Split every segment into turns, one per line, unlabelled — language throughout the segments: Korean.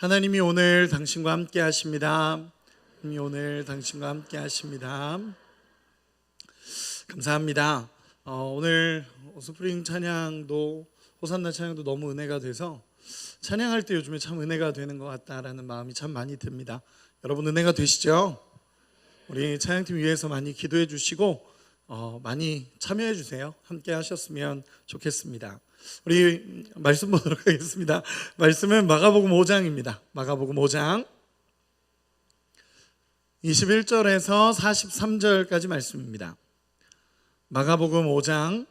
하나님이 오늘 당신과 함께 하십니다. 하나님이 오늘 당신과 함께 하십니다. 감사합니다. 오늘 스프링 찬양도 호산나 찬양도 너무 은혜가 돼서 찬양할 때 요즘에 참 은혜가 되는 것 같다라는 마음이 참 많이 듭니다. 여러분 은혜가 되시죠? 우리 찬양팀 위해서 많이 기도해 주시고 많이 참여해 주세요. 함께 하셨으면 좋겠습니다. 우리 말씀 보도록 하겠습니다. 말씀은 마가복음 5장입니다. 마가복음 5장 21절에서 43절까지 말씀입니다. 마가복음 5장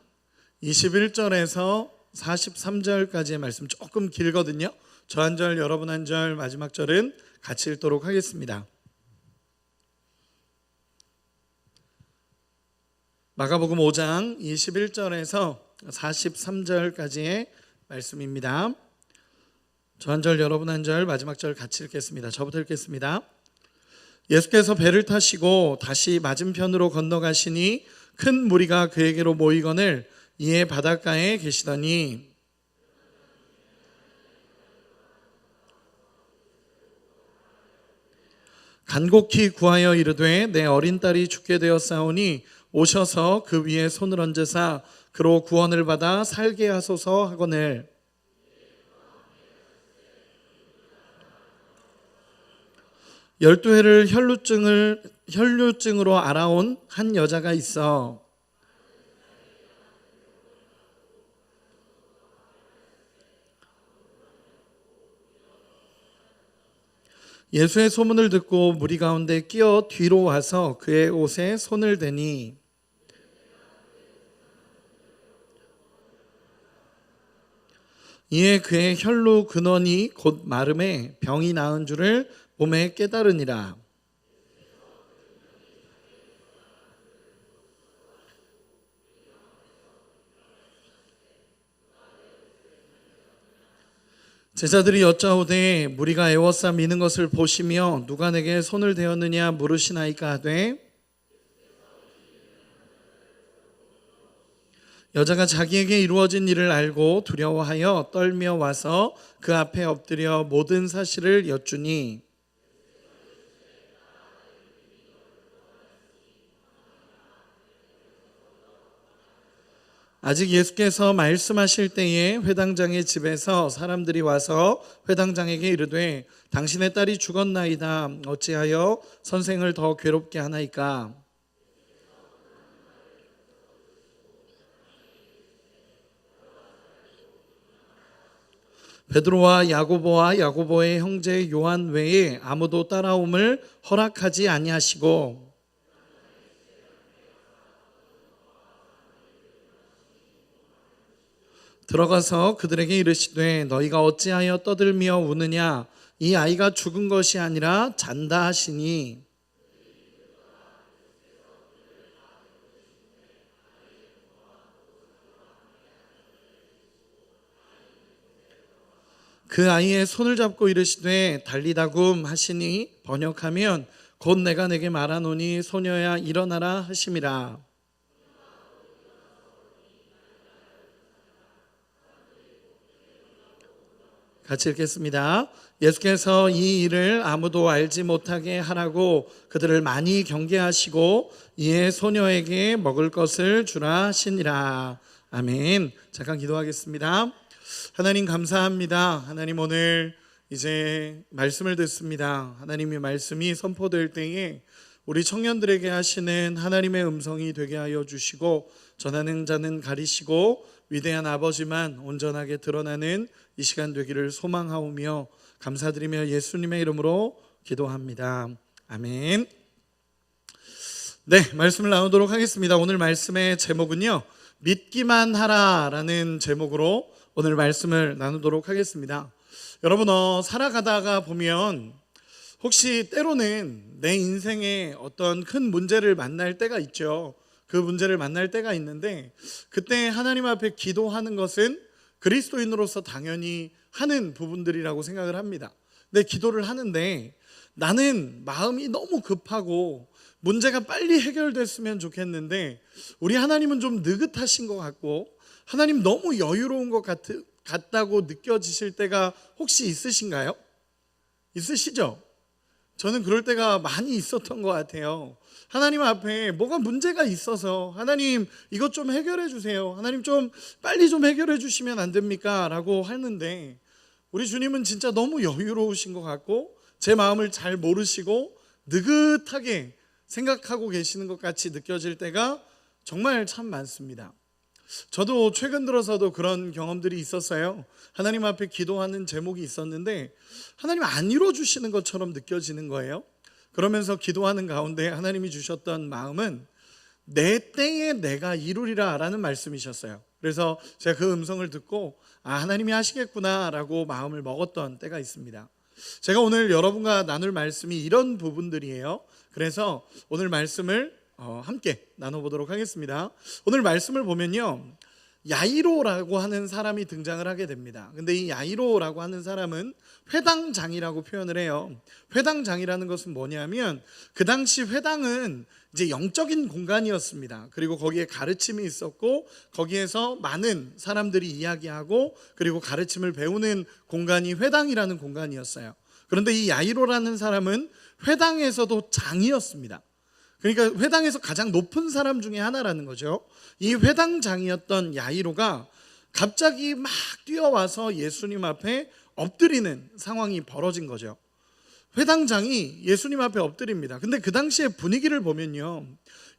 21절에서 43절까지의 말씀 조금 길거든요. 저 한 절 여러분 한 절 마지막 절은 같이 읽도록 하겠습니다. 마가복음 5장 21절에서 43절까지의 말씀입니다. 저 한 절 여러분 한 절 마지막 절 같이 읽겠습니다. 저부터 읽겠습니다. 예수께서 배를 타시고 다시 맞은편으로 건너가시니 큰 무리가 그에게로 모이거늘 이에 바닷가에 계시더니 간곡히 구하여 이르되 내 어린 딸이 죽게 되었사오니 오셔서 그 위에 손을 얹으사 그로 구원을 받아 살게 하소서 하거늘 열두 해를 혈루증으로 알아온 한 여자가 있어 예수의 소문을 듣고 무리 가운데 끼어 뒤로 와서 그의 옷에 손을 대니 이에 그의 혈루 근원이 곧 마름에 병이 나은 줄을 몸에 깨달으니라. 제자들이 여짜오되 무리가 애워싸 미는 것을 보시며 누가 내게 손을 대었느냐 물으시나이까 하되 여자가 자기에게 이루어진 일을 알고 두려워하여 떨며 와서 그 앞에 엎드려 모든 사실을 여쭈니 아직 예수께서 말씀하실 때에 회당장의 집에서 사람들이 와서 회당장에게 이르되 당신의 딸이 죽었나이다. 어찌하여 선생을 더 괴롭게 하나이까? 베드로와 야고보의 형제 요한 외에 아무도 따라옴을 허락하지 아니하시고 들어가서 그들에게 이르시되 너희가 어찌하여 떠들며 우느냐 이 아이가 죽은 것이 아니라 잔다 하시니 그 아이의 손을 잡고 이르시되 달리다굼 하시니 번역하면 곧 내가 내게 말하노니 소녀야 일어나라 하심이라. 같이 읽겠습니다. 예수께서 이 일을 아무도 알지 못하게 하라고 그들을 많이 경계하시고 이에 소녀에게 먹을 것을 주라 하시니라. 아멘. 잠깐 기도하겠습니다. 하나님 감사합니다. 하나님 오늘 이제 말씀을 듣습니다. 하나님의 말씀이 선포될 때에 우리 청년들에게 하시는 하나님의 음성이 되게 하여 주시고 전하는 자는 가리시고 위대한 아버지만 온전하게 드러나는 이 시간 되기를 소망하오며 감사드리며 예수님의 이름으로 기도합니다. 아멘. 네, 말씀을 나누도록 하겠습니다. 오늘 말씀의 제목은요, 믿기만 하라라는 제목으로 오늘 말씀을 나누도록 하겠습니다. 여러분 살아가다가 보면 혹시 때로는 내 인생에 어떤 큰 문제를 만날 때가 있죠. 그 문제를 만날 때가 있는데 그때 하나님 앞에 기도하는 것은 그리스도인으로서 당연히 하는 부분들이라고 생각을 합니다. 근데 기도를 하는데 나는 마음이 너무 급하고 문제가 빨리 해결됐으면 좋겠는데 우리 하나님은 좀 느긋하신 것 같고 하나님 너무 여유로운 것 같다고 느껴지실 때가 혹시 있으신가요? 있으시죠? 저는 그럴 때가 많이 있었던 것 같아요. 하나님 앞에 뭐가 문제가 있어서 하나님 이것 좀 해결해 주세요. 하나님 좀 빨리 좀 해결해 주시면 안 됩니까? 라고 하는데 우리 주님은 진짜 너무 여유로우신 것 같고 제 마음을 잘 모르시고 느긋하게 생각하고 계시는 것 같이 느껴질 때가 정말 참 많습니다. 저도 최근 들어서도 그런 경험들이 있었어요. 하나님 앞에 기도하는 제목이 있었는데 하나님 안 이루어주시는 것처럼 느껴지는 거예요. 그러면서 기도하는 가운데 하나님이 주셨던 마음은 내 때에 내가 이루리라 라는 말씀이셨어요. 그래서 제가 그 음성을 듣고 하나님이 하시겠구나 라고 마음을 먹었던 때가 있습니다. 제가 오늘 여러분과 나눌 말씀이 이런 부분들이에요. 그래서 오늘 말씀을 함께 나눠보도록 하겠습니다. 오늘 말씀을 보면요, 야이로라고 하는 사람이 등장을 하게 됩니다. 근데 이 야이로라고 하는 사람은 회당장이라고 표현을 해요. 회당장이라는 것은 뭐냐면 그 당시 회당은 이제 영적인 공간이었습니다. 그리고 거기에 가르침이 있었고 거기에서 많은 사람들이 이야기하고 그리고 가르침을 배우는 공간이 회당이라는 공간이었어요. 그런데 이 야이로라는 사람은 회당에서도 장이었습니다. 그러니까 회당에서 가장 높은 사람 중에 하나라는 거죠. 이 회당장이었던 야이로가 갑자기 막 뛰어와서 예수님 앞에 엎드리는 상황이 벌어진 거죠. 회당장이 예수님 앞에 엎드립니다. 근데 그 당시의 분위기를 보면요,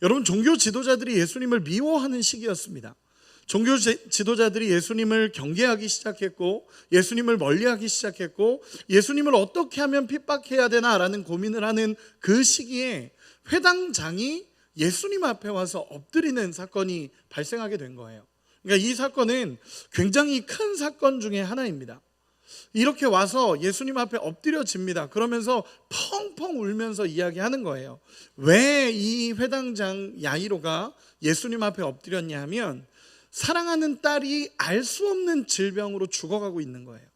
여러분 종교 지도자들이 예수님을 미워하는 시기였습니다. 종교 지도자들이 예수님을 경계하기 시작했고 예수님을 멀리하기 시작했고 예수님을 어떻게 하면 핍박해야 되나라는 고민을 하는 그 시기에 회당장이 예수님 앞에 와서 엎드리는 사건이 발생하게 된 거예요. 그러니까 이 사건은 굉장히 큰 사건 중에 하나입니다. 이렇게 와서 예수님 앞에 엎드려집니다. 그러면서 펑펑 울면서 이야기하는 거예요. 왜 이 회당장 야이로가 예수님 앞에 엎드렸냐 하면 사랑하는 딸이 알 수 없는 질병으로 죽어가고 있는 거예요.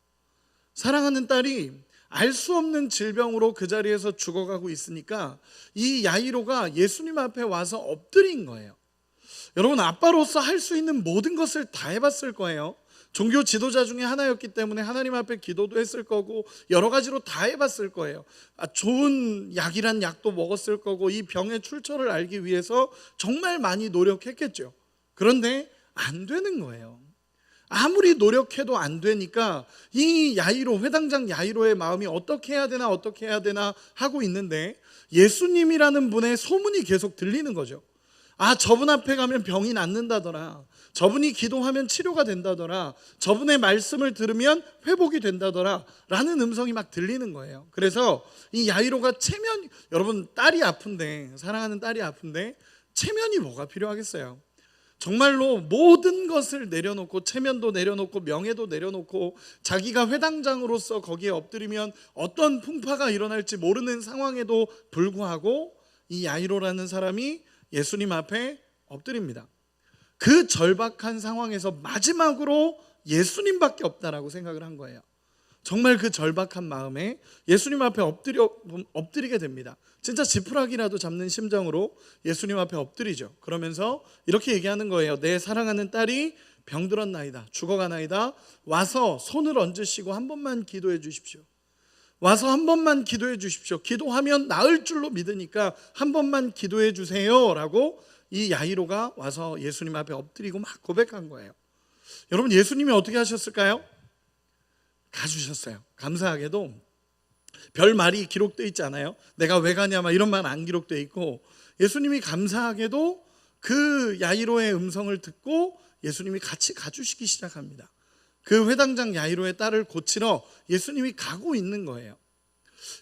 사랑하는 딸이 알 수 없는 질병으로 그 자리에서 죽어가고 있으니까 이 야이로가 예수님 앞에 와서 엎드린 거예요. 여러분, 아빠로서 할 수 있는 모든 것을 다 해봤을 거예요. 종교 지도자 중에 하나였기 때문에 하나님 앞에 기도도 했을 거고 여러 가지로 다 해봤을 거예요. 좋은 약이란 약도 먹었을 거고 이 병의 출처를 알기 위해서 정말 많이 노력했겠죠. 그런데 안 되는 거예요. 아무리 노력해도 안 되니까 이 야이로, 회당장 야이로의 마음이 어떻게 해야 되나 하고 있는데 예수님이라는 분의 소문이 계속 들리는 거죠. 저분 앞에 가면 병이 낫는다더라, 저분이 기도하면 치료가 된다더라, 저분의 말씀을 들으면 회복이 된다더라 라는 음성이 막 들리는 거예요. 그래서 이 야이로가 여러분 딸이 아픈데, 사랑하는 딸이 아픈데 체면이 뭐가 필요하겠어요. 정말로 모든 것을 내려놓고, 체면도 내려놓고 명예도 내려놓고 자기가 회당장으로서 거기에 엎드리면 어떤 풍파가 일어날지 모르는 상황에도 불구하고 이 야이로라는 사람이 예수님 앞에 엎드립니다. 그 절박한 상황에서 마지막으로 예수님밖에 없다라고 생각을 한 거예요. 정말 그 절박한 마음에 예수님 앞에 엎드리게 됩니다. 진짜 지푸라기라도 잡는 심정으로 예수님 앞에 엎드리죠. 그러면서 이렇게 얘기하는 거예요. 내 사랑하는 딸이 병들었나이다, 죽어가나이다. 와서 손을 얹으시고 한 번만 기도해 주십시오. 와서 한 번만 기도해 주십시오. 기도하면 나을 줄로 믿으니까 한 번만 기도해 주세요 라고 이 야이로가 와서 예수님 앞에 엎드리고 막 고백한 거예요. 여러분, 예수님이 어떻게 하셨을까요? 가주셨어요. 감사하게도 별 말이 기록되어 있지 않아요. 내가 왜 가냐 막 이런 말 안 기록되어 있고, 예수님이 감사하게도 그 야이로의 음성을 듣고 예수님이 같이 가주시기 시작합니다. 그 회당장 야이로의 딸을 고치러 예수님이 가고 있는 거예요.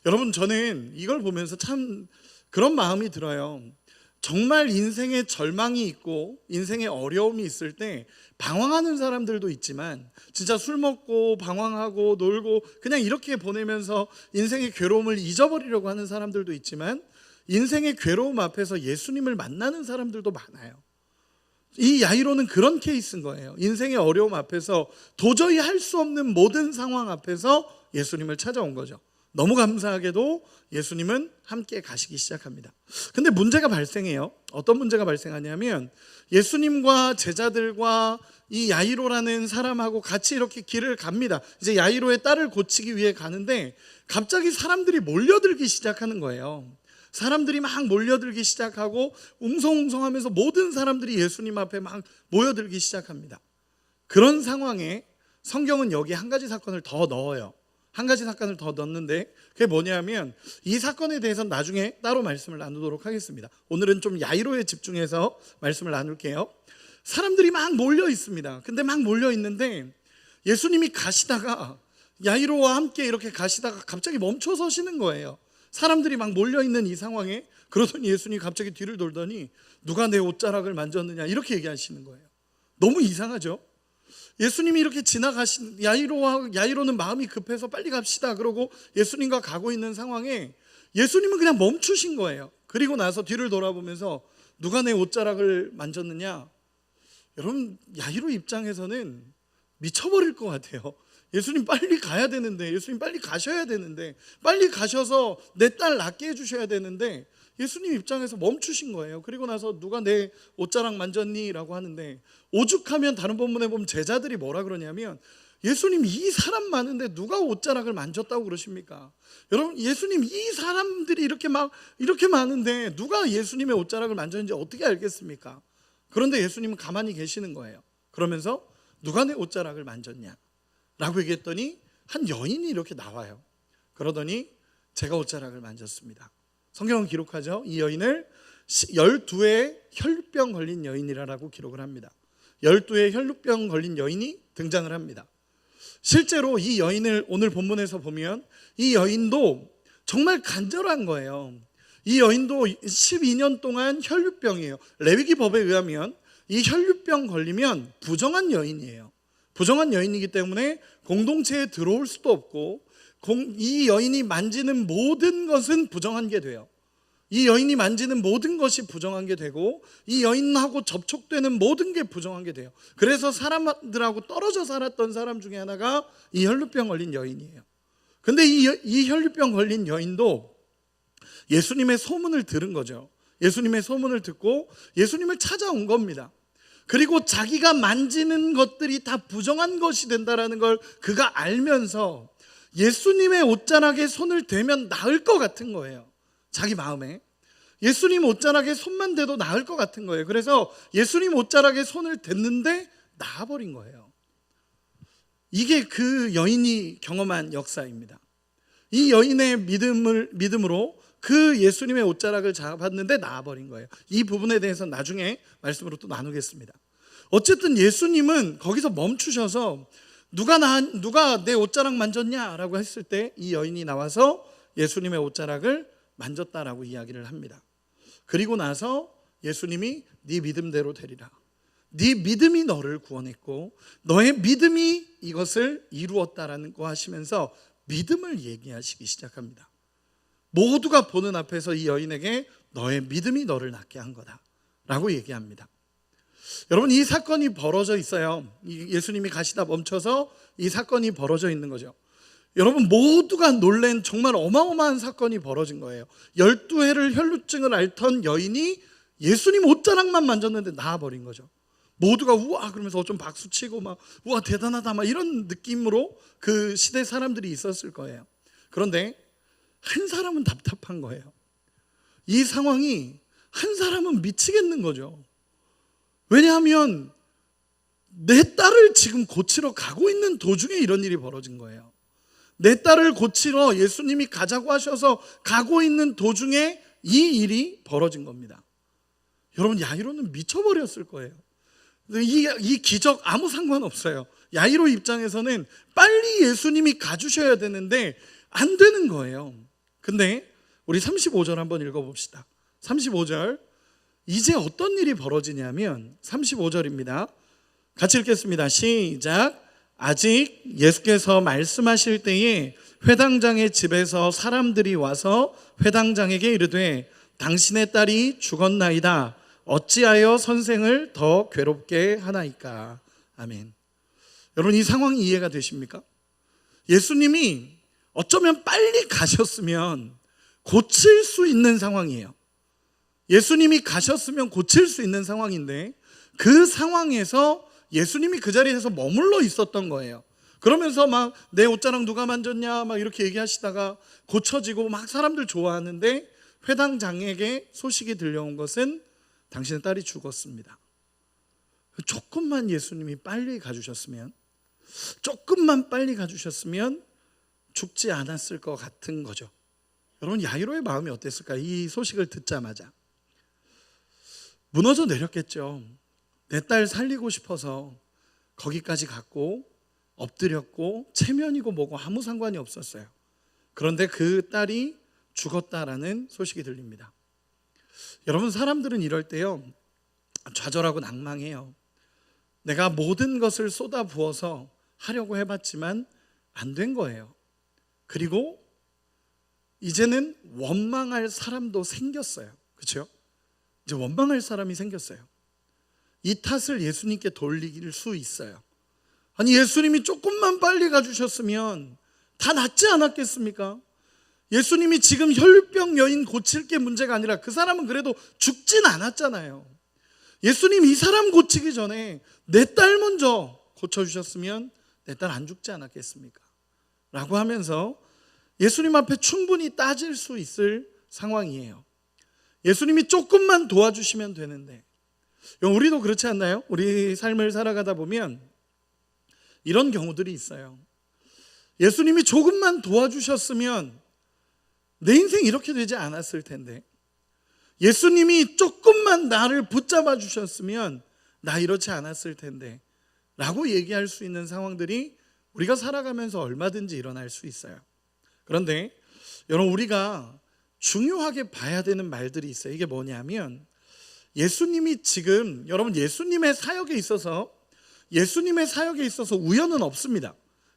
여러분, 저는 이걸 보면서 참 그런 마음이 들어요. 정말 인생에 절망이 있고 인생에 어려움이 있을 때 방황하는 사람들도 있지만, 진짜 술 먹고 방황하고 놀고 그냥 이렇게 보내면서 인생의 괴로움을 잊어버리려고 하는 사람들도 있지만, 인생의 괴로움 앞에서 예수님을 만나는 사람들도 많아요. 이 야이로는 그런 케이스인 거예요. 인생의 어려움 앞에서 도저히 할 수 없는 모든 상황 앞에서 예수님을 찾아온 거죠. 너무 감사하게도 예수님은 함께 가시기 시작합니다. 근데 문제가 발생해요. 어떤 문제가 발생하냐면 예수님과 제자들과 이 야이로라는 사람하고 같이 이렇게 길을 갑니다. 이제 야이로의 딸을 고치기 위해 가는데 갑자기 사람들이 몰려들기 시작하는 거예요. 사람들이 막 몰려들기 시작하고 웅성웅성하면서 모든 사람들이 예수님 앞에 막 모여들기 시작합니다. 그런 상황에 성경은 여기 한 가지 사건을 더 넣어요. 한 가지 사건을 더 넣는데 그게 뭐냐면 이 사건에 대해서는 나중에 따로 말씀을 나누도록 하겠습니다. 오늘은 좀 야이로에 집중해서 말씀을 나눌게요. 사람들이 막 몰려 있습니다. 근데 막 몰려 있는데 예수님이 가시다가 야이로와 함께 이렇게 가시다가 갑자기 멈춰 서시는 거예요. 사람들이 막 몰려 있는 이 상황에. 그러더니 예수님이 갑자기 뒤를 돌더니 누가 내 옷자락을 만졌느냐 이렇게 얘기하시는 거예요. 너무 이상하죠? 예수님이 이렇게 지나가신 야이로는 마음이 급해서 빨리 갑시다 그러고 예수님과 가고 있는 상황에 예수님은 그냥 멈추신 거예요. 그리고 나서 뒤를 돌아보면서 누가 내 옷자락을 만졌느냐. 여러분, 야이로 입장에서는 미쳐버릴 것 같아요. 예수님 빨리 가야 되는데, 예수님 빨리 가셔야 되는데, 빨리 가셔서 내 딸 낫게 해주셔야 되는데 예수님 입장에서 멈추신 거예요. 그리고 나서 누가 내 옷자락 만졌니? 라고 하는데 오죽하면 다른 본문에 보면 제자들이 뭐라 그러냐면 예수님 이 사람 많은데 누가 옷자락을 만졌다고 그러십니까? 여러분, 예수님 이 사람들이 이렇게 많은데 누가 예수님의 옷자락을 만졌는지 어떻게 알겠습니까? 그런데 예수님은 가만히 계시는 거예요. 그러면서 누가 내 옷자락을 만졌냐? 라고 얘기했더니 한 여인이 이렇게 나와요. 그러더니 제가 옷자락을 만졌습니다. 성경은 기록하죠. 이 여인을 12의 혈루병 걸린 여인이라고 기록을 합니다. 12의 혈루병 걸린 여인이 등장을 합니다. 실제로 이 여인을 오늘 본문에서 보면 이 여인도 정말 간절한 거예요. 이 여인도 12년 동안 혈루병이에요. 레위기 법에 의하면 이 혈루병 걸리면 부정한 여인이에요. 부정한 여인이기 때문에 공동체에 들어올 수도 없고 이 여인이 만지는 모든 것은 부정한 게 돼요. 이 여인이 만지는 모든 것이 부정한 게 되고 이 여인하고 접촉되는 모든 게 부정한 게 돼요. 그래서 사람들하고 떨어져 살았던 사람 중에 하나가 이 혈루병 걸린 여인이에요. 근데 이 혈루병 걸린 여인도 예수님의 소문을 들은 거죠. 예수님의 소문을 듣고 예수님을 찾아온 겁니다. 그리고 자기가 만지는 것들이 다 부정한 것이 된다는 걸 그가 알면서 예수님의 옷자락에 손을 대면 나을 것 같은 거예요. 자기 마음에 예수님 옷자락에 손만 대도 나을 것 같은 거예요. 그래서 예수님 옷자락에 손을 댔는데 나아버린 거예요. 이게 그 여인이 경험한 역사입니다. 이 여인의 믿음으로 그 예수님의 옷자락을 잡았는데 나아버린 거예요. 이 부분에 대해서 나중에 말씀으로 또 나누겠습니다. 어쨌든 예수님은 거기서 멈추셔서 누가 내 옷자락 만졌냐라고 했을 때 이 여인이 나와서 예수님의 옷자락을 만졌다라고 이야기를 합니다. 그리고 나서 예수님이 네 믿음대로 되리라. 네 믿음이 너를 구원했고 너의 믿음이 이것을 이루었다라는 거 하시면서 믿음을 얘기하시기 시작합니다. 모두가 보는 앞에서 이 여인에게 너의 믿음이 너를 낫게 한 거다라고 얘기합니다. 여러분, 이 사건이 벌어져 있어요. 예수님이 가시다 멈춰서 이 사건이 벌어져 있는 거죠. 여러분, 모두가 놀란 정말 어마어마한 사건이 벌어진 거예요. 12회를 혈루증을 앓던 여인이 예수님 옷자락만 만졌는데 나아버린 거죠. 모두가 우와 그러면서 좀 박수치고 막 우와 대단하다 막 이런 느낌으로 그 시대 사람들이 있었을 거예요. 그런데 한 사람은 답답한 거예요. 이 상황이 한 사람은 미치겠는 거죠. 왜냐하면 내 딸을 지금 고치러 가고 있는 도중에 이런 일이 벌어진 거예요. 내 딸을 고치러 예수님이 가자고 하셔서 가고 있는 도중에 이 일이 벌어진 겁니다. 여러분, 야이로는 미쳐버렸을 거예요. 이 기적 아무 상관없어요. 야이로 입장에서는 빨리 예수님이 가주셔야 되는데 안 되는 거예요. 근데 우리 35절 한번 읽어봅시다. 35절, 이제 어떤 일이 벌어지냐면 35절입니다. 같이 읽겠습니다. 시작. 아직 예수께서 말씀하실 때에 회당장의 집에서 사람들이 와서 회당장에게 이르되 당신의 딸이 죽었나이다. 어찌하여 선생을 더 괴롭게 하나이까. 아멘. 여러분, 이 상황이 이해가 되십니까? 예수님이 어쩌면 빨리 가셨으면 고칠 수 있는 상황이에요. 예수님이 가셨으면 고칠 수 있는 상황인데 그 상황에서 예수님이 그 자리에서 머물러 있었던 거예요. 그러면서 막 내 옷자락 누가 만졌냐 막 이렇게 얘기하시다가 고쳐지고 막 사람들 좋아하는데 회당장에게 소식이 들려온 것은 당신의 딸이 죽었습니다. 조금만 예수님이 빨리 가주셨으면, 조금만 빨리 가주셨으면 죽지 않았을 것 같은 거죠. 여러분, 야이로의 마음이 어땠을까? 이 소식을 듣자마자 무너져 내렸겠죠. 내 딸 살리고 싶어서 거기까지 갔고 엎드렸고 체면이고 뭐고 아무 상관이 없었어요. 그런데 그 딸이 죽었다라는 소식이 들립니다. 여러분, 사람들은 이럴 때요 좌절하고 낭망해요. 내가 모든 것을 쏟아 부어서 하려고 해봤지만 안 된 거예요. 그리고 이제는 원망할 사람도 생겼어요. 그렇죠? 이제 원망할 사람이 생겼어요. 이 탓을 예수님께 돌릴 수 있어요. 아니, 예수님이 조금만 빨리 가주셨으면 다 낫지 않았겠습니까? 예수님이 지금 혈병 여인 고칠 게 문제가 아니라 그 사람은 그래도 죽진 않았잖아요. 예수님 이 사람 고치기 전에 내 딸 먼저 고쳐주셨으면 내 딸 안 죽지 않았겠습니까? 라고 하면서 예수님 앞에 충분히 따질 수 있을 상황이에요. 예수님이 조금만 도와주시면 되는데, 우리도 그렇지 않나요? 우리 삶을 살아가다 보면 이런 경우들이 있어요. 예수님이 조금만 도와주셨으면 내 인생 이렇게 되지 않았을 텐데, 예수님이 조금만 나를 붙잡아 주셨으면 나 이렇지 않았을 텐데 라고 얘기할 수 있는 상황들이 우리가 살아가면서 얼마든지 일어날 수 있어요. 그런데 여러분, 우리가 중요하게 봐야 되는 말들이 있어요. 이게 뭐냐면, 예수님이 지금, 여러분, 예수님의 사역에 있어서 우연은 없습니다.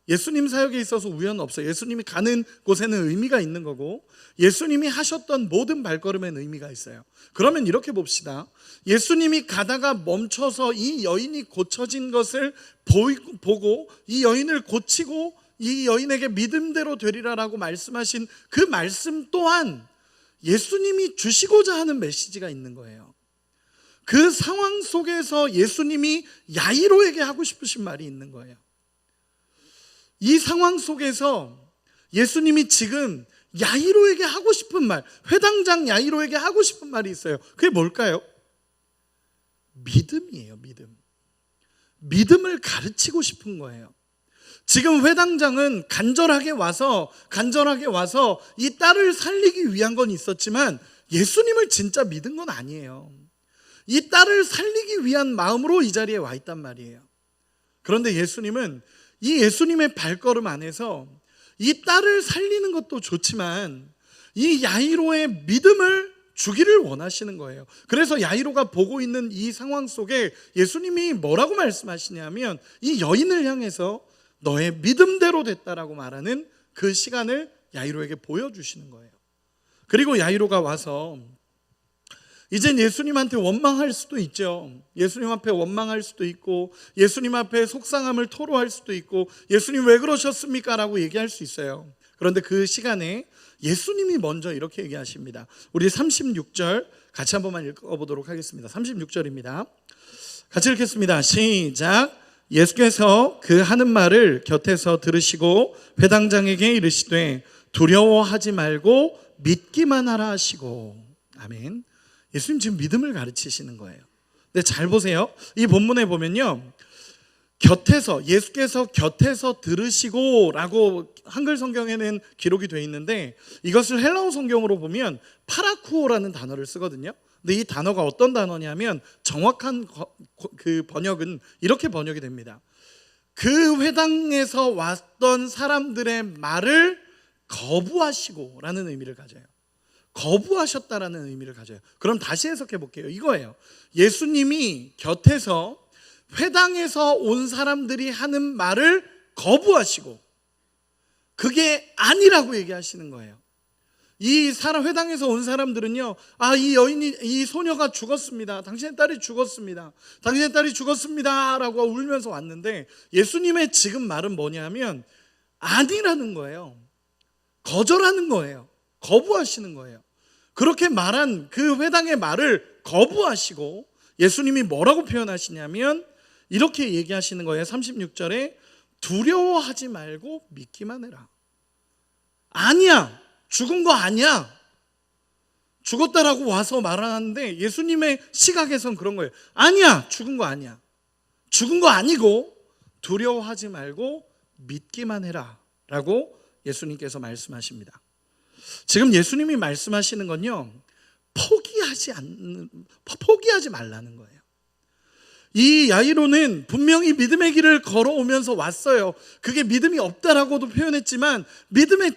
예수님 사역에 있어서 우연은 없어요. 예수님이 가는 곳에는 의미가 있는 거고, 예수님이 하셨던 모든 발걸음에는 의미가 있어요. 그러면 이렇게 봅시다. 예수님이 가다가 멈춰서 이 여인이 고쳐진 것을 보고 이 여인을 고치고 이 여인에게 믿음대로 되리라라고 말씀하신 그 말씀 또한 예수님이 주시고자 하는 메시지가 있는 거예요. 그 상황 속에서 예수님이 야이로에게 하고 싶으신 말이 있는 거예요. 이 상황 속에서 예수님이 지금 야이로에게 하고 싶은 말, 회당장 야이로에게 하고 싶은 말이 있어요. 그게 뭘까요? 믿음이에요. 믿음을 가르치고 싶은 거예요. 지금 회당장은 간절하게 와서 이 딸을 살리기 위한 건 있었지만 예수님을 진짜 믿은 건 아니에요. 이 딸을 살리기 위한 마음으로 이 자리에 와 있단 말이에요. 그런데 예수님은 이 예수님의 발걸음 안에서 이 딸을 살리는 것도 좋지만 이 야이로의 믿음을 주기를 원하시는 거예요. 그래서 야이로가 보고 있는 이 상황 속에 예수님이 뭐라고 말씀하시냐면, 이 여인을 향해서 너의 믿음대로 됐다라고 말하는 그 시간을 야이로에게 보여주시는 거예요. 그리고 야이로가 와서 이젠 예수님한테 원망할 수도 있죠. 예수님 앞에 원망할 수도 있고, 예수님 앞에 속상함을 토로할 수도 있고, 예수님 왜 그러셨습니까? 라고 얘기할 수 있어요. 그런데 그 시간에 예수님이 먼저 이렇게 얘기하십니다. 우리 36절 같이 한 번만 읽어보도록 하겠습니다. 36절입니다. 같이 읽겠습니다. 시작. 예수께서 그 하는 말을 곁에서 들으시고 회당장에게 이르시되 두려워하지 말고 믿기만 하라 하시고. 아멘. 예수님 지금 믿음을 가르치시는 거예요. 근데 잘 보세요. 이 본문에 보면요, 예수께서 곁에서 들으시고 라고 한글 성경에는 기록이 되어 있는데, 이것을 헬라어 성경으로 보면 파라쿠오라는 단어를 쓰거든요. 근데 이 단어가 어떤 단어냐면, 정확한 그 번역은 이렇게 번역이 됩니다. 그 회당에서 왔던 사람들의 말을 거부하시고 라는 의미를 가져요. 거부하셨다라는 의미를 가져요. 그럼 다시 해석해 볼게요. 이거예요. 예수님이 곁에서 회당에서 온 사람들이 하는 말을 거부하시고 그게 아니라고 얘기하시는 거예요. 이 회당에서 온 사람들은요, 이 소녀가 죽었습니다. 당신의 딸이 죽었습니다. 당신의 딸이 죽었습니다 라고 울면서 왔는데, 예수님의 지금 말은 뭐냐면 아니라는 거예요. 거절하는 거예요. 거부하시는 거예요. 그렇게 말한 그 회당의 말을 거부하시고 예수님이 뭐라고 표현하시냐면 이렇게 얘기하시는 거예요. 36절에 두려워하지 말고 믿기만 해라. 아니야, 죽은 거 아니야. 죽었다라고 와서 말하는데 예수님의 시각에선 그런 거예요. 아니야, 죽은 거 아니야. 죽은 거 아니고 두려워하지 말고 믿기만 해라 라고 예수님께서 말씀하십니다. 지금 예수님이 말씀하시는 건요, 포기하지 말라는 거예요. 이 야이로는 분명히 믿음의 길을 걸어오면서 왔어요. 그게 믿음이 없다라고도 표현했지만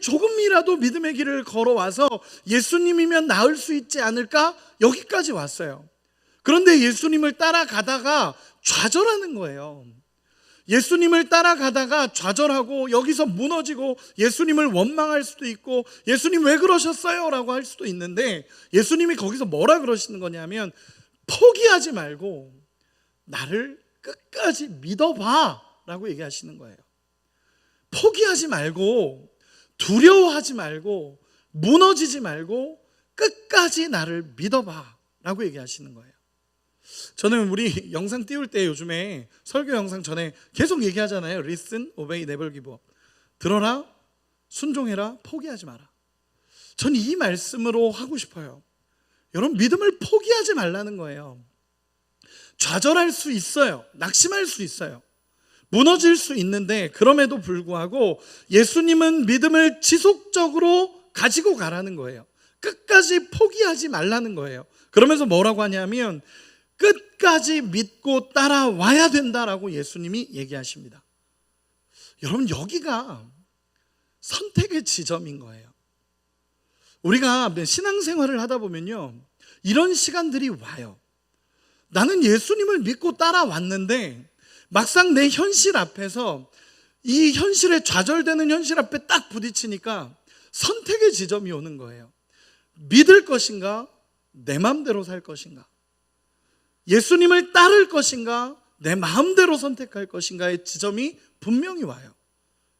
조금이라도 믿음의 길을 걸어와서 예수님이면 나을 수 있지 않을까? 여기까지 왔어요. 그런데 예수님을 따라가다가 좌절하는 거예요. 예수님을 따라가다가 좌절하고 여기서 무너지고 예수님을 원망할 수도 있고 예수님 왜 그러셨어요? 라고 할 수도 있는데 예수님이 거기서 뭐라 그러시는 거냐면 포기하지 말고 나를 끝까지 믿어봐 라고 얘기하시는 거예요. 포기하지 말고 두려워하지 말고 무너지지 말고 끝까지 나를 믿어봐 라고 얘기하시는 거예요. 저는 우리 영상 띄울 때 요즘에 설교 영상 전에 계속 얘기하잖아요. Listen, obey, never give up. 들어라, 순종해라, 포기하지 마라. 저는 이 말씀으로 하고 싶어요. 여러분, 믿음을 포기하지 말라는 거예요. 좌절할 수 있어요. 낙심할 수 있어요. 무너질 수 있는데 그럼에도 불구하고 예수님은 믿음을 지속적으로 가지고 가라는 거예요. 끝까지 포기하지 말라는 거예요. 그러면서 뭐라고 하냐면 끝까지 믿고 따라와야 된다라고 예수님이 얘기하십니다. 여러분, 여기가 선택의 지점인 거예요. 우리가 신앙생활을 하다 보면요, 이런 시간들이 와요. 나는 예수님을 믿고 따라왔는데 막상 내 현실 앞에서 이 현실에 좌절되는 현실 앞에 딱 부딪히니까 선택의 지점이 오는 거예요. 믿을 것인가? 내 마음대로 살 것인가? 예수님을 따를 것인가? 내 마음대로 선택할 것인가의 지점이 분명히 와요.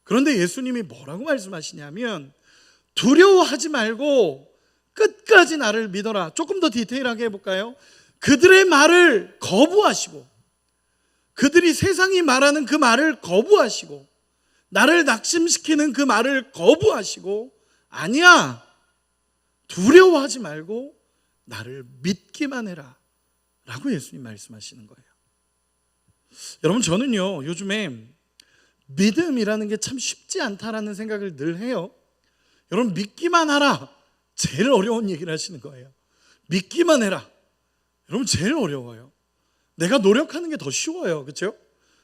그런데 예수님이 뭐라고 말씀하시냐면 두려워하지 말고 끝까지 나를 믿어라. 조금 더 디테일하게 해볼까요? 그들의 말을 거부하시고 그들이 세상이 말하는 그 말을 거부하시고 나를 낙심시키는 그 말을 거부하시고 아니야, 두려워하지 말고 나를 믿기만 해라 라고 예수님 말씀하시는 거예요. 여러분, 저는요 요즘에 믿음이라는 게 참 쉽지 않다라는 생각을 늘 해요. 여러분, 믿기만 하라, 제일 어려운 얘기를 하시는 거예요. 믿기만 해라, 여러분, 제일 어려워요. 내가 노력하는 게 더 쉬워요. 그렇죠?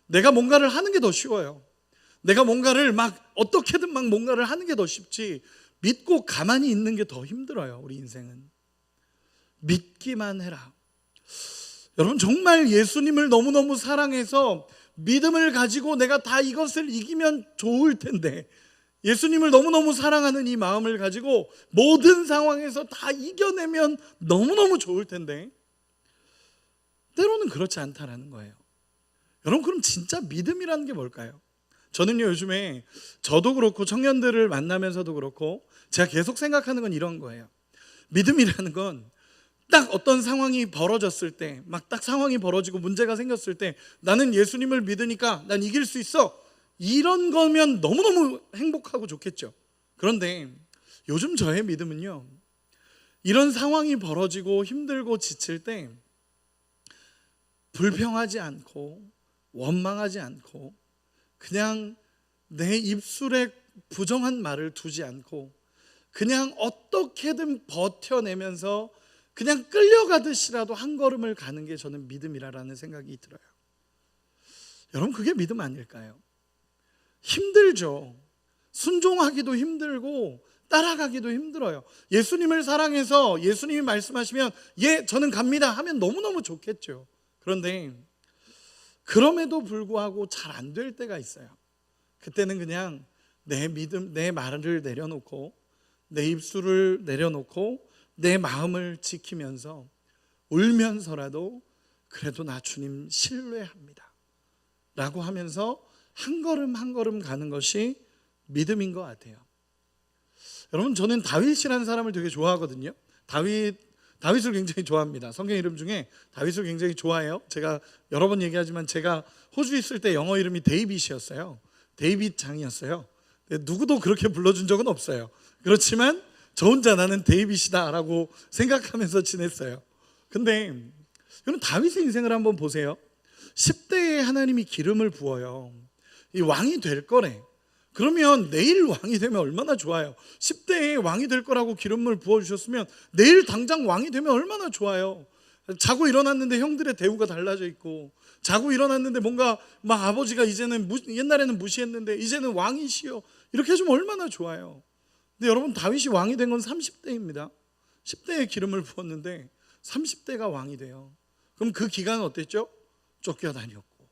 내가 뭔가를 하는 게 더 쉬워요. 내가 뭔가를 막 어떻게든 막 뭔가를 하는 게 더 쉽지 믿고 가만히 있는 게 더 힘들어요. 우리 인생은. 믿기만 해라. 여러분, 정말 예수님을 너무너무 사랑해서 믿음을 가지고 내가 다 이것을 이기면 좋을 텐데, 예수님을 너무너무 사랑하는 이 마음을 가지고 모든 상황에서 다 이겨내면 너무너무 좋을 텐데 때로는 그렇지 않다라는 거예요. 여러분, 그럼 진짜 믿음이라는 게 뭘까요? 저는요 요즘에 저도 그렇고 청년들을 만나면서도 그렇고 제가 계속 생각하는 건 이런 거예요. 믿음이라는 건 딱 어떤 상황이 벌어졌을 때, 막 딱 상황이 벌어지고 문제가 생겼을 때 나는 예수님을 믿으니까 난 이길 수 있어, 이런 거면 너무너무 행복하고 좋겠죠. 그런데 요즘 저의 믿음은요, 이런 상황이 벌어지고 힘들고 지칠 때 불평하지 않고 원망하지 않고 그냥 내 입술에 부정한 말을 두지 않고 그냥 어떻게든 버텨내면서 그냥 끌려가듯이라도 한 걸음을 가는 게 저는 믿음이라는 생각이 들어요. 여러분, 그게 믿음 아닐까요? 힘들죠. 순종하기도 힘들고 따라가기도 힘들어요. 예수님을 사랑해서 예수님이 말씀하시면 예, 저는 갑니다 하면 너무너무 좋겠죠. 그런데 그럼에도 불구하고 잘 안 될 때가 있어요. 그때는 그냥 내 믿음, 내 말을 내려놓고 내 입술을 내려놓고 내 마음을 지키면서 울면서라도 그래도 나 주님 신뢰합니다 라고 하면서 한 걸음 한 걸음 가는 것이 믿음인 것 같아요. 여러분, 저는 다윗이라는 사람을 되게 좋아하거든요. 다윗을 굉장히 좋아합니다. 성경 이름 중에 다윗을 굉장히 좋아해요. 제가 여러 번 얘기하지만 제가 호주에 있을 때 영어 이름이 데이빗이었어요. 데이빗 장이었어요. 누구도 그렇게 불러준 적은 없어요. 그렇지만 저 혼자 나는 데이빗이다 라고 생각하면서 지냈어요. 근데 여러분, 다윗의 인생을 한번 보세요. 10대에 하나님이 기름을 부어요. 이 왕이 될 거래. 그러면 내일 왕이 되면 얼마나 좋아요. 10대에 왕이 될 거라고 기름을 부어주셨으면 내일 당장 왕이 되면 얼마나 좋아요. 자고 일어났는데 형들의 대우가 달라져 있고, 자고 일어났는데 뭔가 막 아버지가 이제는 옛날에는 무시했는데 이제는 왕이시여, 이렇게 해주면 얼마나 좋아요. 근데 여러분, 다윗이 왕이 된 건 30대입니다 10대에 기름을 부었는데 30대가 왕이 돼요. 그럼 그 기간은 어땠죠? 쫓겨다녔고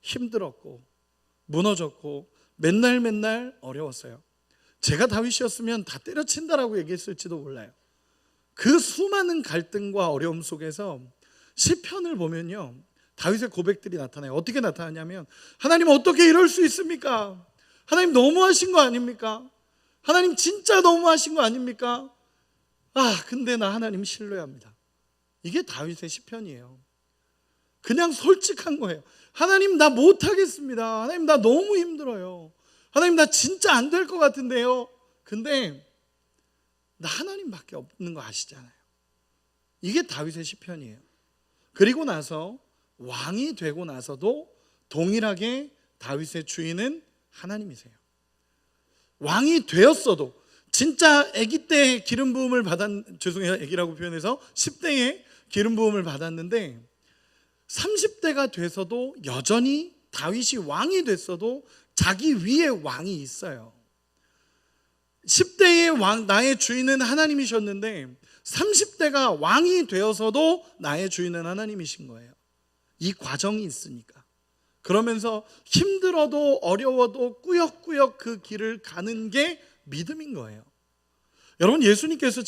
힘들었고 무너졌고 맨날 어려웠어요. 제가 다윗이었으면 다 때려친다라고 얘기했을지도 몰라요. 그 수많은 갈등과 어려움 속에서 시편을 보면요, 다윗의 고백들이 나타나요. 어떻게 나타나냐면, 하나님 어떻게 이럴 수 있습니까? 하나님 너무하신 거 아닙니까? 하나님 진짜 너무하신 거 아닙니까? 근데 나 하나님 신뢰합니다. 이게 다윗의 시편이에요. 그냥 솔직한 거예요. 하나님 나 못하겠습니다. 하나님 나 너무 힘들어요. 하나님 나 진짜 안 될 것 같은데요. 근데 나 하나님밖에 없는 거 아시잖아요. 이게 다윗의 시편이에요. 그리고 나서 왕이 되고 나서도 동일하게 다윗의 주인은 하나님이세요. 왕이 되었어도 진짜 아기 때 기름 부음을 죄송해요, 아기라고 표현해서 10대에 기름 부음을 받았는데 30대가 돼서도 여전히 다윗이 왕이 됐어도 자기 위에 왕이 있어요. 10대의 왕, 나의 주인은 하나님이셨는데 30대가 왕이 되어서도 나의 주인은 하나님이신 거예요. 이 과정이 있으니까. 그러면서 힘들어도 어려워도 꾸역꾸역 그 길을 가는 게 믿음인 거예요. 여러분, 예수님께서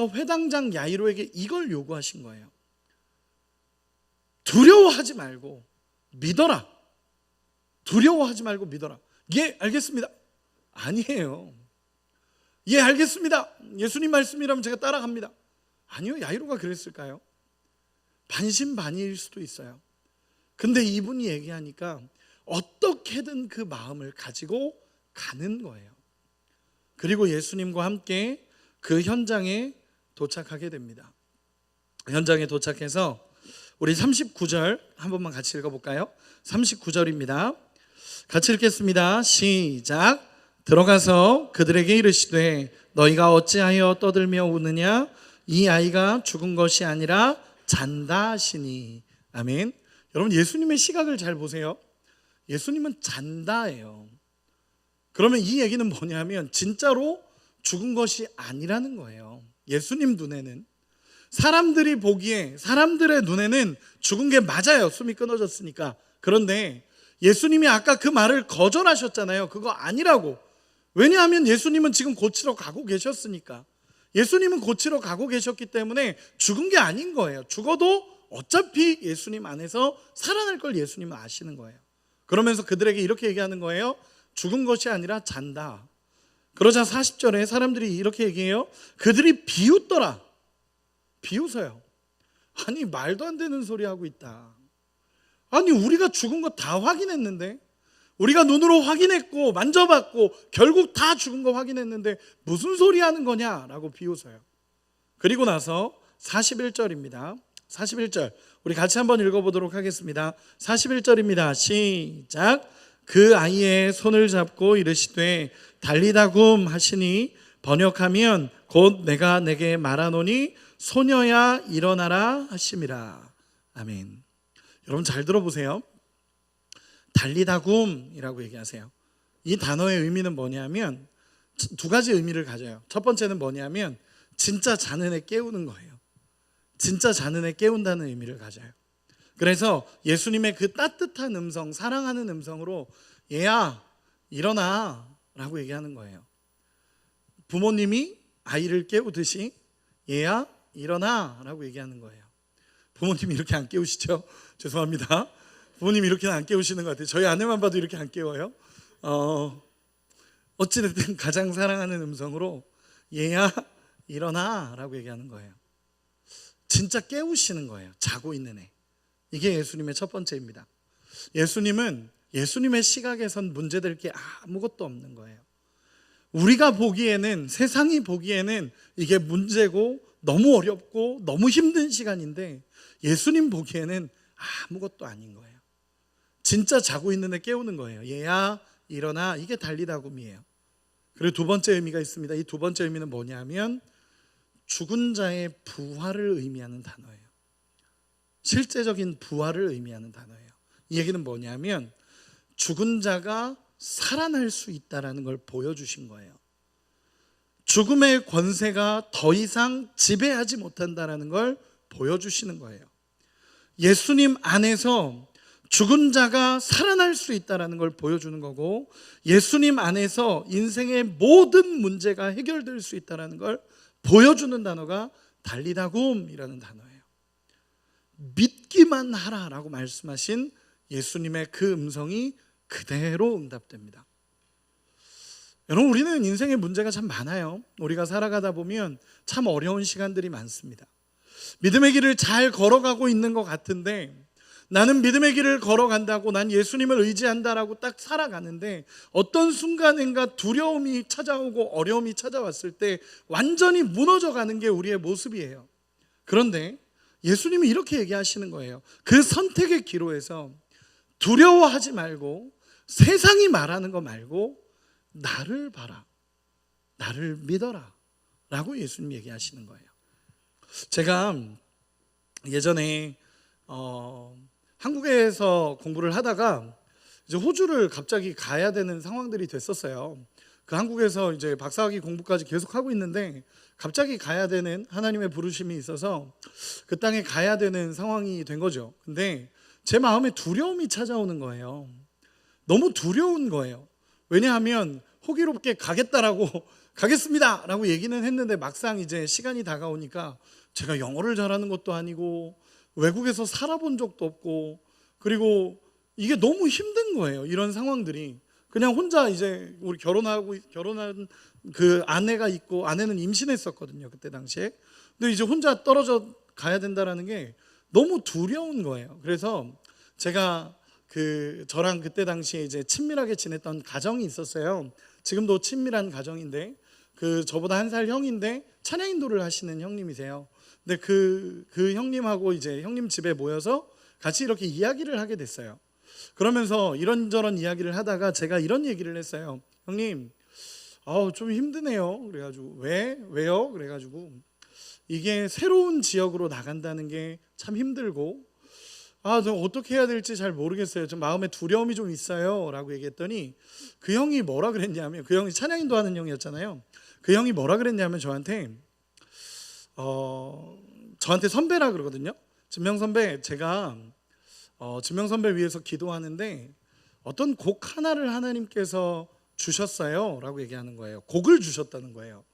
회당장 야이로에게 이걸 요구하신 거예요. 두려워하지 말고 믿어라. 두려워하지 말고 믿어라. 예, 알겠습니다. 아니에요. 예, 알겠습니다. 예수님 말씀이라면 제가 따라갑니다. 아니요, 야이로가 그랬을까요? 반신반의일 수도 있어요. 근데 이분이 얘기하니까 어떻게든 그 마음을 가지고 가는 거예요. 그리고 예수님과 함께 그 현장에 도착하게 됩니다. 현장에 도착해서 우리 39절 한 번만 같이 읽어볼까요? 39절입니다. 같이 읽겠습니다. 시작. 들어가서 그들에게 이르시되 너희가 어찌하여 떠들며 우느냐? 이 아이가 죽은 것이 아니라 잔다 하시니. 아멘. 여러분, 예수님의 시각을 잘 보세요. 예수님은 잔다예요. 그러면 이 얘기는 뭐냐면 진짜로 죽은 것이 아니라는 거예요. 예수님 눈에는, 사람들이 보기에, 사람들의 눈에는 죽은 게 맞아요. 숨이 끊어졌으니까. 그런데 예수님이 아까 그 말을 거절하셨잖아요. 그거 아니라고. 왜냐하면 예수님은 지금 고치러 가고 계셨으니까. 예수님은 고치러 가고 계셨기 때문에 죽은 게 아닌 거예요. 죽어도 어차피 예수님 안에서 살아날 걸 예수님은 아시는 거예요. 그러면서 그들에게 이렇게 얘기하는 거예요. 죽은 것이 아니라 잔다. 그러자 40절에 사람들이 이렇게 얘기해요. 그들이 비웃더라. 비웃어요. 아니, 말도 안 되는 소리 하고 있다. 아니, 우리가 죽은 거 다 확인했는데, 우리가 눈으로 확인했고 만져봤고 결국 다 죽은 거 확인했는데 무슨 소리 하는 거냐라고 비웃어요. 그리고 나서 41절입니다. 41절 우리 같이 한번 읽어보도록 하겠습니다. 41절입니다. 시작. 그 아이의 손을 잡고 이르시되 달리다굼 하시니 번역하면 곧 내가 내게 말하노니 소녀야 일어나라 하심이라. 아멘. 여러분 잘 들어보세요. 달리다굼이라고 얘기하세요. 이 단어의 의미는 뭐냐면 두 가지 의미를 가져요. 첫 번째는 뭐냐면 진짜 자는 애 깨우는 거예요. 진짜 자는 애 깨운다는 의미를 가져요. 그래서 예수님의 그 따뜻한 음성, 사랑하는 음성으로 얘야 일어나 라고 얘기하는 거예요. 부모님이 아이를 깨우듯이 얘야 일어나 라고 얘기하는 거예요. 부모님이 이렇게 안 깨우시죠? 죄송합니다. 부모님이 이렇게는 안 깨우시는 것 같아요. 저희 아내만 봐도 이렇게 안 깨워요. 어찌됐든 가장 사랑하는 음성으로 얘야 일어나 라고 얘기하는 거예요. 진짜 깨우시는 거예요. 자고 있는 애. 이게 예수님의 첫 번째입니다. 예수님은 예수님의 시각에선 문제될 게 아무것도 없는 거예요. 우리가 보기에는, 세상이 보기에는 이게 문제고 너무 어렵고 너무 힘든 시간인데 예수님 보기에는 아무것도 아닌 거예요. 진짜 자고 있는 애 깨우는 거예요. 얘야 일어나. 이게 달리다굼이에요. 그리고 두 번째 의미가 있습니다. 이 두 번째 의미는 뭐냐면 죽은 자의 부활을 의미하는 단어예요. 실제적인 부활을 의미하는 단어예요. 이 얘기는 뭐냐면 죽은 자가 살아날 수 있다는 걸 보여주신 거예요. 죽음의 권세가 더 이상 지배하지 못한다는 걸 보여주시는 거예요. 예수님 안에서 죽은 자가 살아날 수 있다는 걸 보여주는 거고, 예수님 안에서 인생의 모든 문제가 해결될 수 있다는 걸 보여주는 단어가 달리다굼이라는 단어예요. 믿기만 하라라고 말씀하신 예수님의 그 음성이 그대로 응답됩니다. 여러분, 우리는 인생의 문제가 참 많아요. 우리가 살아가다 보면 참 어려운 시간들이 많습니다. 믿음의 길을 잘 걸어가고 있는 것 같은데, 나는 믿음의 길을 걸어간다고, 난 예수님을 의지한다라고 딱 살아가는데 어떤 순간인가 두려움이 찾아오고 어려움이 찾아왔을 때 완전히 무너져가는 게 우리의 모습이에요. 그런데 예수님이 이렇게 얘기하시는 거예요. 그 선택의 기로에서 두려워하지 말고, 세상이 말하는 거 말고 나를 봐라, 나를 믿어라 라고 예수님 얘기하시는 거예요. 제가 예전에 한국에서 공부를 하다가 이제 호주를 갑자기 가야 되는 상황들이 됐었어요. 그 한국에서 이제 박사학위 공부까지 계속 하고 있는데 갑자기 가야 되는 하나님의 부르심이 있어서 그 땅에 가야 되는 상황이 된 거죠. 근데 제 마음에 두려움이 찾아오는 거예요. 너무 두려운 거예요. 왜냐하면 호기롭게 가겠습니다 라고 얘기는 했는데 막상 이제 시간이 다가오니까 제가 영어를 잘하는 것도 아니고 외국에서 살아본 적도 없고, 그리고 이게 너무 힘든 거예요. 이런 상황들이. 그냥 혼자 이제 우리 결혼한 그 아내가 있고, 아내는 임신했었거든요, 그때 당시에. 근데 이제 혼자 떨어져 가야 된다라는 게 너무 두려운 거예요. 그래서 제가 저랑 그때 당시에 이제 친밀하게 지냈던 가정이 있었어요. 지금도 친밀한 가정인데, 저보다 한 살 형인데 찬양 인도를 하시는 형님이세요. 근데 그 형님하고 이제 형님 집에 모여서 같이 이렇게 이야기를 하게 됐어요. 그러면서 이런저런 이야기를 하다가 제가 이런 얘기를 했어요. 형님, 좀 힘드네요. 그래가지고 왜요? 그래가지고 이게 새로운 지역으로 나간다는 게 참 힘들고, 저 어떻게 해야 될지 잘 모르겠어요. 좀 마음에 두려움이 좀 있어요 라고 얘기했더니 그 형이 뭐라 그랬냐면, 그 형이 찬양인도 하는 형이었잖아요. 그 형이 뭐라 그랬냐면 저한테 선배라 그러거든요. 진명 선배, 제가 진명 선배 위해서 기도하는데 어떤 곡 하나를 하나님께서 주셨어요 라고 얘기하는 거예요. 곡을 주셨다는 거예요.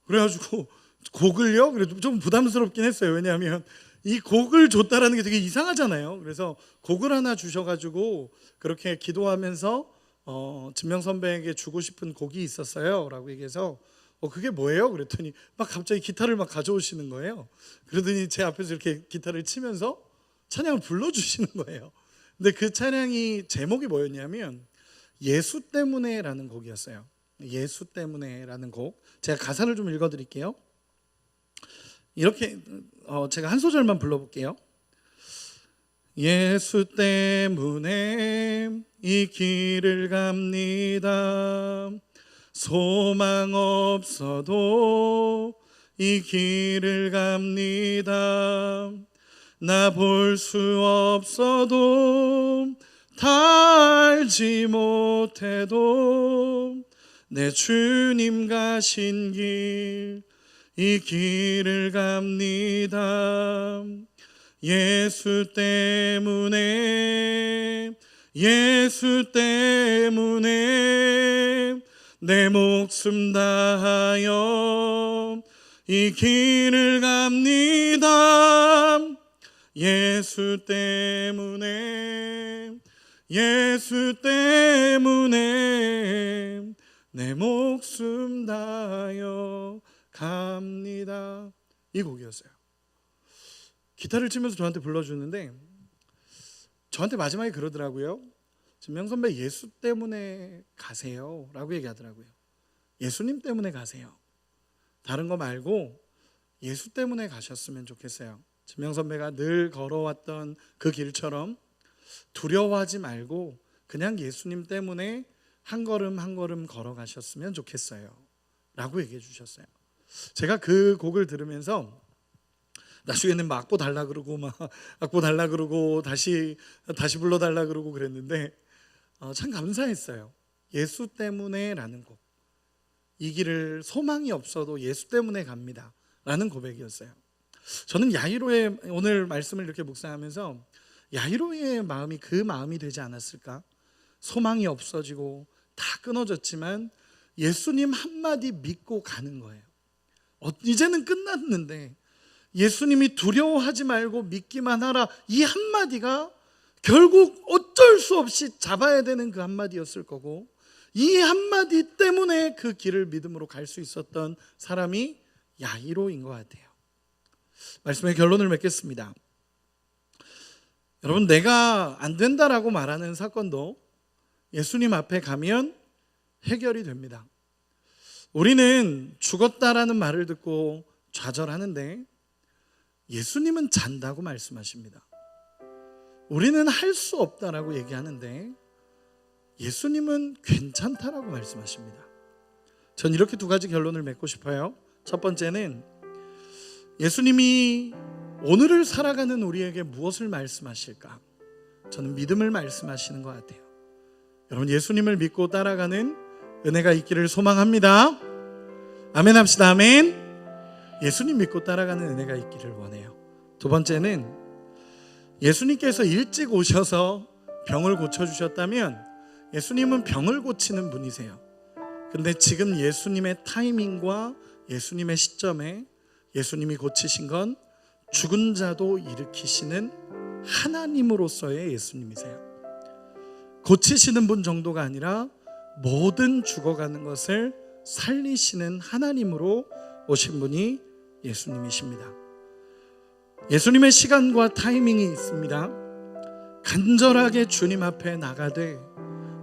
그래가지고 곡을요? 그래도 좀 부담스럽긴 했어요. 왜냐하면 이 곡을 줬다라는 게 되게 이상하잖아요. 그래서 곡을 하나 주셔가지고 그렇게 기도하면서 진명 선배에게 주고 싶은 곡이 있었어요 라고 얘기해서 그게 뭐예요? 그랬더니 막 갑자기 기타를 막 가져오시는 거예요. 그러더니 제 앞에서 이렇게 기타를 치면서 찬양을 불러주시는 거예요. 근데 그 찬양이 제목이 뭐였냐면 예수 때문에라는 곡이었어요. 예수 때문에라는 곡. 제가 가사를 좀 읽어드릴게요. 이렇게 제가 한 소절만 불러볼게요. 예수 때문에 이 길을 갑니다. 소망 없어도 이 길을 갑니다. 나 볼 수 없어도 다 알지 못해도 내 주님 가신 길, 이 길을 갑니다. 예수 때문에, 예수 때문에 내 목숨 다하여 이 길을 갑니다. 예수 때문에, 예수 때문에 내 목숨 다하여 갑니다. 이 곡이었어요. 기타를 치면서 저한테 불러주는데 저한테 마지막에 그러더라고요. 진명 선배 예수 때문에 가세요 라고 얘기하더라고요. 예수님 때문에 가세요. 다른 거 말고 예수 때문에 가셨으면 좋겠어요. 진명 선배가 늘 걸어왔던 그 길처럼 두려워하지 말고 그냥 예수님 때문에 한 걸음 한 걸음 걸어가셨으면 좋겠어요 라고 얘기해 주셨어요. 제가 그 곡을 들으면서 나중에는 막 악보 달라 그러고 막 악보 달라 그러고 다시 불러달라 그러고 그랬는데 참 감사했어요. 예수 때문에라는 곡, 이 길을 소망이 없어도 예수 때문에 갑니다 라는 고백이었어요. 저는 야이로의 오늘 말씀을 이렇게 묵상하면서 야이로의 마음이 그 마음이 되지 않았을까? 소망이 없어지고 다 끊어졌지만 예수님 한마디 믿고 가는 거예요. 이제는 끝났는데 예수님이 두려워하지 말고 믿기만 하라, 이 한마디가 결국 어쩔 수 없이 잡아야 되는 그 한마디였을 거고, 이 한마디 때문에 그 길을 믿음으로 갈 수 있었던 사람이 야이로인 것 같아요. 말씀의 결론을 맺겠습니다. 여러분, 내가 안 된다라고 말하는 사건도 예수님 앞에 가면 해결이 됩니다. 우리는 죽었다라는 말을 듣고 좌절하는데 예수님은 잔다고 말씀하십니다. 우리는 할 수 없다라고 얘기하는데 예수님은 괜찮다라고 말씀하십니다. 전 이렇게 두 가지 결론을 맺고 싶어요. 첫 번째는 예수님이 오늘을 살아가는 우리에게 무엇을 말씀하실까? 저는 믿음을 말씀하시는 것 같아요. 여러분, 예수님을 믿고 따라가는 은혜가 있기를 소망합니다. 아멘 합시다. 아멘. 예수님 믿고 따라가는 은혜가 있기를 원해요. 두 번째는 예수님께서 일찍 오셔서 병을 고쳐주셨다면 예수님은 병을 고치는 분이세요. 근데 지금 예수님의 타이밍과 예수님의 시점에 예수님이 고치신 건 죽은 자도 일으키시는 하나님으로서의 예수님이세요. 고치시는 분 정도가 아니라 모든 죽어가는 것을 살리시는 하나님으로 오신 분이 예수님이십니다. 예수님의 시간과 타이밍이 있습니다. 간절하게 주님 앞에 나가되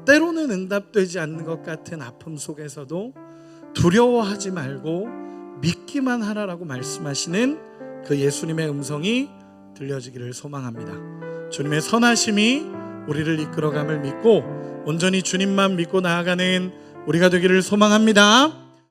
때로는 응답되지 않는 것 같은 아픔 속에서도 두려워하지 말고 믿기만 하라라고 말씀하시는 그 예수님의 음성이 들려지기를 소망합니다. 주님의 선하심이 우리를 이끌어감을 믿고 온전히 주님만 믿고 나아가는 우리가 되기를 소망합니다.